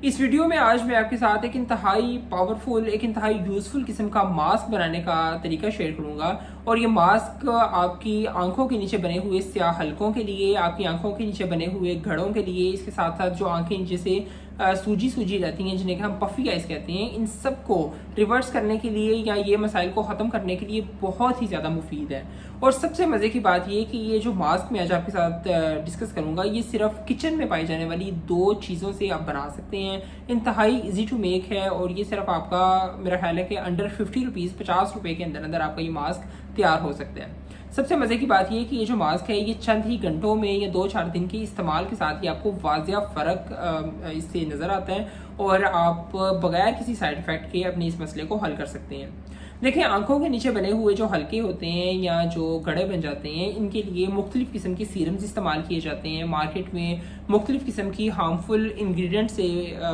इस वीडियो में आज मैं आपके साथ एक इंतहाई पावरफुल, एक इंतहाई यूज़फुल किस्म का मास्क बनाने का तरीका शेयर करूंगा। और ये मास्क आपकी आंखों के नीचे बने हुए स्याह हलकों के लिए, आपकी आंखों के नीचे बने हुए घड़ों के लिए, इसके साथ साथ जो आंखें नीचे से सूजी सूजी रहती हैं जिन्हें हम पफी आइज कहते हैं, इन सब को रिवर्स करने के लिए या ये मसाइल को ख़त्म करने के लिए बहुत ही ज़्यादा मुफीद है। और सबसे मज़े की बात ये कि ये जो मास्क मैं आज आपके साथ डिस्कस करूंगा, ये सिर्फ किचन में पाई जाने वाली 2 चीज़ों से आप बना सकते हैं। इंतहाई इजी टू मेक है और ये सिर्फ आपका, मेरा ख्याल है कि अंडर 50 रुपीज़, 50 रुपये के अंदर अंदर आपका ये मास्क तैयार हो सकता है। सबसे मज़े की बात ये कि ये जो मास्क है ये चंद ही घंटों में या 2-4 दिन के इस्तेमाल के साथ ही आपको वाज़िया फ़र्क इससे नज़र आता है और आप बगैर किसी साइड इफ़ेक्ट के अपने इस मसले को हल कर सकते हैं। देखिए, आंखों के नीचे बने हुए जो हल्के होते हैं या जो गड़े बन जाते हैं, इनके लिए मुख्तलिफ़ किस्म के सीरम्स इस्तेमाल किए जाते हैं। मार्केट में मुख्तलिफ़ किस्म की हार्मफुल इंग्रेडिएंट से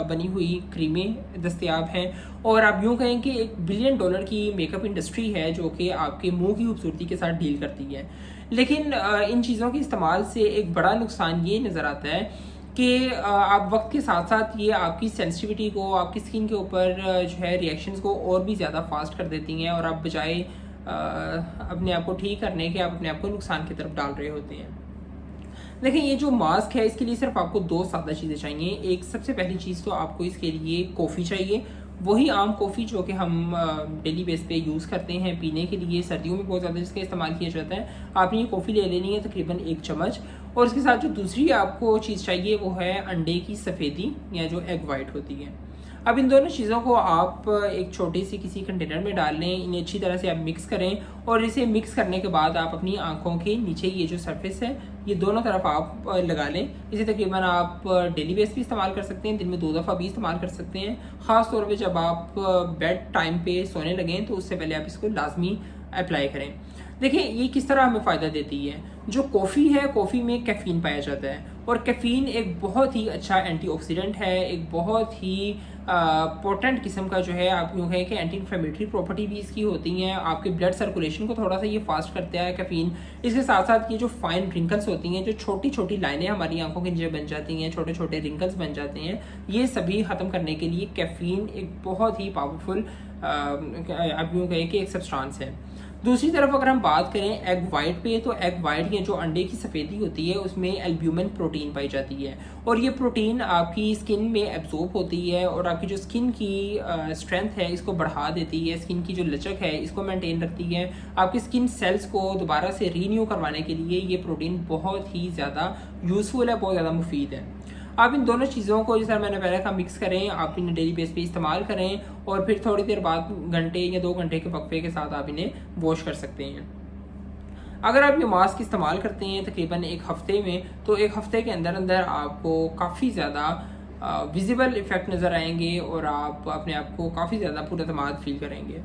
बनी हुई क्रीमें दस्तयाब हैं और आप यूँ कहें कि $1 बिलियन की मेकअप इंडस्ट्री है जो कि आपके मुंह की खूबसूरती के साथ डील करती है। लेकिन इन चीज़ों के इस्तेमाल से एक बड़ा नुकसान ये नज़र आता है कि आप वक्त के साथ साथ ये आपकी सेंसिटिविटी को, आपकी स्किन के ऊपर जो है रिएक्शंस को और भी ज़्यादा फास्ट कर देती हैं और आप बजाय अपने आप को ठीक करने के, आप अपने आप को नुकसान की तरफ डाल रहे होते हैं। देखिए, ये जो मास्क है इसके लिए सिर्फ आपको 2 सादा चीज़ें चाहिए। एक, सबसे पहली चीज़ तो आपको इसके लिए कॉफ़ी चाहिए, वही आम कॉफ़ी जो कि हम डेली बेस पे यूज़ करते हैं पीने के लिए, सर्दियों में बहुत ज़्यादा जिसका इस्तेमाल किया जाता है। आपने ये कॉफ़ी ले लेनी है तकरीबन 1 चम्मच। और इसके साथ जो दूसरी आपको चीज़ चाहिए वो है अंडे की सफ़ेदी या जो एग वाइट होती है। अब इन दोनों चीज़ों को आप एक छोटी सी किसी कंटेनर में डाल लें, इन्हें अच्छी तरह से आप मिक्स करें और इसे मिक्स करने के बाद आप अपनी आंखों के नीचे ये जो सरफेस है ये दोनों तरफ आप लगा लें। इसे तकरीबन आप डेली बेस भी इस्तेमाल कर सकते हैं, दिन में 2 दफ़ा भी इस्तेमाल कर सकते हैं। ख़ास तौर पे जब आप बेड टाइम पे सोने लगें तो उससे पहले आप इसको लाजमी अप्लाई करें। देखिए, ये किस तरह हमें फ़ायदा देती है। जो कॉफ़ी है, कॉफ़ी में कैफ़ीन पाया जाता है और कैफ़ीन एक बहुत ही अच्छा एंटीऑक्सीडेंट है, एक बहुत ही पोटेंट किस्म का जो है, आप यूँ कहें कि एंटी इन्फ्लेमेटरी प्रॉपर्टी भी इसकी होती हैं। आपके ब्लड सर्कुलेशन को थोड़ा सा ये फास्ट करता है कैफ़ीन। इसके साथ साथ ये जो फाइन रिंकल्स होती हैं, जो छोटी छोटी लाइनें हमारी आंखों के नीचे बन जाती हैं, छोटे छोटे रिंकल्स बन जाते हैं, ये सभी ख़त्म करने के लिए कैफ़ीन एक बहुत ही पावरफुल, आप यूँ कहें कि एक सब्सटेंस है। दूसरी तरफ अगर हम बात करें एग वाइट पे, तो एग वाइट या जो अंडे की सफ़ेदी होती है उसमें एल्ब्यूमिन प्रोटीन पाई जाती है और ये प्रोटीन आपकी स्किन में एब्जॉर्ब होती है और आपकी जो स्किन की स्ट्रेंथ है इसको बढ़ा देती है, स्किन की जो लचक है इसको मेंटेन रखती है। आपकी स्किन सेल्स को दोबारा से रीन्यू करवाने के लिए ये प्रोटीन बहुत ही ज़्यादा यूज़फुल है, बहुत ज़्यादा मुफीद है। आप इन दोनों चीज़ों को, जैसा मैंने पहले कहा, मिक्स करें, आप इन्हें डेली बेस पे इस्तेमाल करें और फिर थोड़ी देर बाद घंटे या 2 घंटे के वक्फे के साथ आप इन्हें वॉश कर सकते हैं। अगर आप ये मास्क इस्तेमाल करते हैं तकरीबन 1 हफ़्ते में, तो 1 हफ़्ते के अंदर अंदर आपको काफ़ी ज़्यादा विजिबल इफ़ेक्ट नज़र आएंगे और आप अपने आप को काफ़ी ज़्यादा पुरअतमाद फील करेंगे।